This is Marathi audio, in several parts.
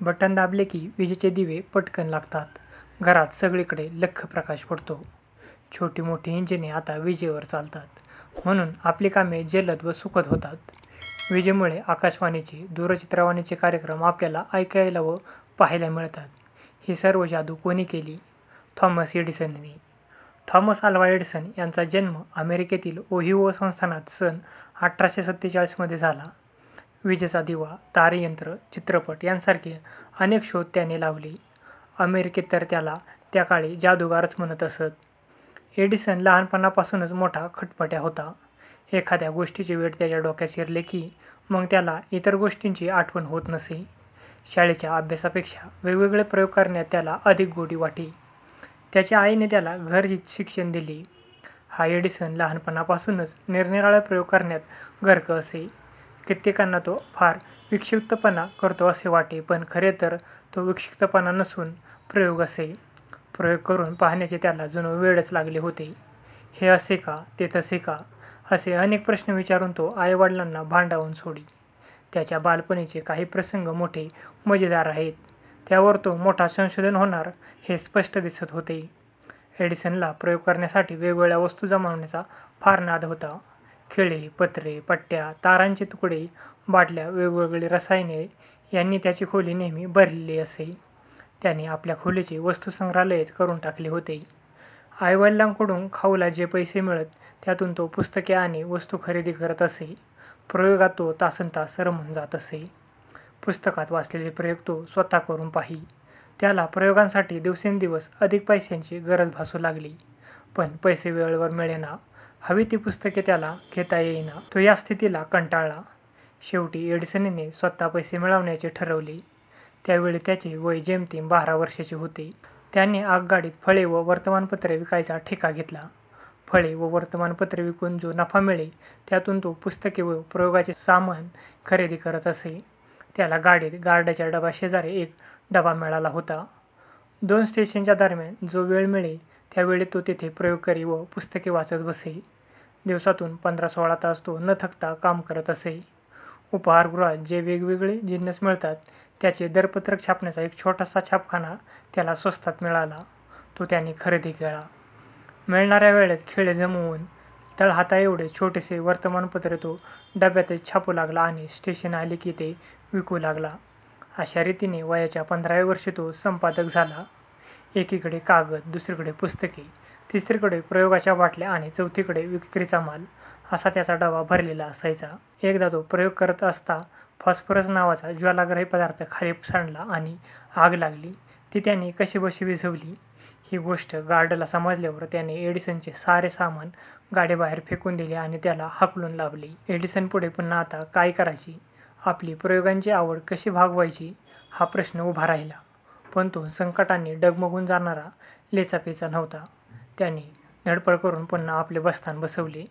बटन दाबले की विजेचे दिवे पटकन लागतात. घरात सगळीकडे लख्ख प्रकाश पडतो. छोटी मोठी इंजिने आता विजेवर चालतात, म्हणून आपली कामे जलद व सुखद होतात. विजेमुळे आकाशवाणीचे, दूरचित्रवाणीचे कार्यक्रम आपल्याला ऐकायला व पाहायला मिळतात. ही सर्व जादू कोणी केली? थॉमस एडिसनने. थॉमस अल्वा एडिसन यांचा जन्म अमेरिकेतील ओहिओ संस्थानात सन 1847 मध्ये झाला. विजेचा दिवा, तारयंत्र, चित्रपट यांसारखे अनेक शोध त्याने लावले. अमेरिकेत तर त्याला त्या काळी जादूगारच म्हणत असत. एडिसन लहानपणापासूनच मोठा खटपट्या होता. एखाद्या गोष्टीचे वेड त्याच्या डोक्यात शिरले की मग त्याला इतर गोष्टींची आठवण होत नसे. शाळेच्या अभ्यासापेक्षा वेगवेगळे प्रयोग करण्यात त्याला अधिक गोडी वाटे. त्याच्या आईने त्याला घरहीच शिक्षण दिले. हा एडिसन लहानपणापासूनच निरनिराळे प्रयोग करण्यात गर्क असे. कित्येकांना तो फार विक्षिप्तपणा करतो असे वाटे, पण खरे तर तो विक्षिप्तपणा नसून प्रयोग असे. प्रयोग करून पाहण्याचे त्याला जणू वेडच लागले होते. हे असे का, ते तसे का, असे अनेक प्रश्न विचारून तो आईवडिलांना भांडावून सोडी. त्याच्या बालपणीचे काही प्रसंग मोठे मजेदार आहेत. त्यावर तो मोठा संशोधन होणार हे स्पष्ट दिसत होते. एडिसनला प्रयोग करण्यासाठी वेगवेगळ्या वस्तू जमवण्याचा फार नाद होता. खिळे, पत्रे, पट्ट्या, तारांचे तुकडे, बाटल्या, वेगवेगळी रसायने यांनी त्याची खोली नेहमी भरलेली असे. त्याने आपल्या खोलीचे वस्तुसंग्रहालयच करून टाकले होते. आईवडिलांकडून खाऊला जे पैसे मिळत त्यातून तो पुस्तके आणि वस्तू खरेदी करत असे. प्रयोगात तो तासनतास रमून जात असे. पुस्तकात वाचलेले प्रयोग तो स्वतः करून पाही. त्याला प्रयोगांसाठी दिवसेंदिवस अधिक पैशांची गरज भासू लागली, पण पैसे वेळेवर मिळेना. हवी ती पुस्तके त्याला घेता येईना. तो या स्थितीला कंटाळला. शेवटी एडिसनने स्वतः पैसे मिळवण्याचे ठरवले. त्यावेळी त्याचे वय जेमतेम 12 वर्षाचे होते. त्याने आगगाडीत फळे व वर्तमानपत्रे विकायचा ठेका घेतला. फळे व वर्तमानपत्रे विकून जो नफा मिळे त्यातून तो पुस्तके व प्रयोगाचे सामान खरेदी करत असे. त्याला गाडीत गार्डाच्या डब्याशेजारी एक डबा मिळाला होता. 2 स्टेशनच्या दरम्यान जो वेळ मिळे त्यावेळी तो तेथे प्रयोग करी व पुस्तके वाचत बसे. दिवसातून 15-16 तास तो न थकता काम करत असे. उपहारगृहात जे वेगवेगळे जिन्नस मिळतात त्याचे दरपत्रक छापण्याचा एक छोटासा छापखाना त्याला स्वस्तात मिळाला. तो त्याने खरेदी केला. मिळणाऱ्या वेळेत खिळे जमवून तळहाताएवढे छोटेसे वर्तमानपत्र तो डब्यातच छापू लागला आणि स्टेशन आले की ते विकू लागला. अशा रीतीने वयाच्या 15व्या वर्षी तो संपादक झाला. एकीकडे कागद, दुसरीकडे पुस्तके, तिसरीकडे प्रयोगाच्या बाटल्या आणि चौथीकडे विक्रीचा माल, असा त्याचा डबा भरलेला असायचा. एकदा तो प्रयोग करत असता फॉस्फरस नावाचा ज्वालाग्रही पदार्थ खाली सांडला आणि आग लागली. ती त्याने कशीबशी विझवली. ही गोष्ट गार्डला समजल्यावर त्याने एडिसनचे सारे सामान गाडीबाहेर फेकून दिले आणि त्याला हाकलून लावले. एडिसन पुढे पुन्हा आता काय करायचे? आपली प्रयोगांची आवड कशी भागवायची हा प्रश्न उभा राहिला. पण तो संकटाने डगमगून जाणारा लेचापेचा नव्हता. त्याने धडपड करून पुन्हा आपले बस्तान बसवले.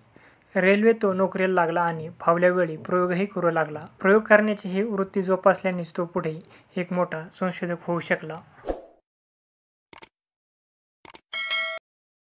रेल्वेत तो नोकरीला लागला आणि फावल्या वेळी प्रयोगही करू लागला. प्रयोग करण्याची ही वृत्ती जोपासल्यानेच तो पुढे एक मोठा संशोधक होऊ शकला.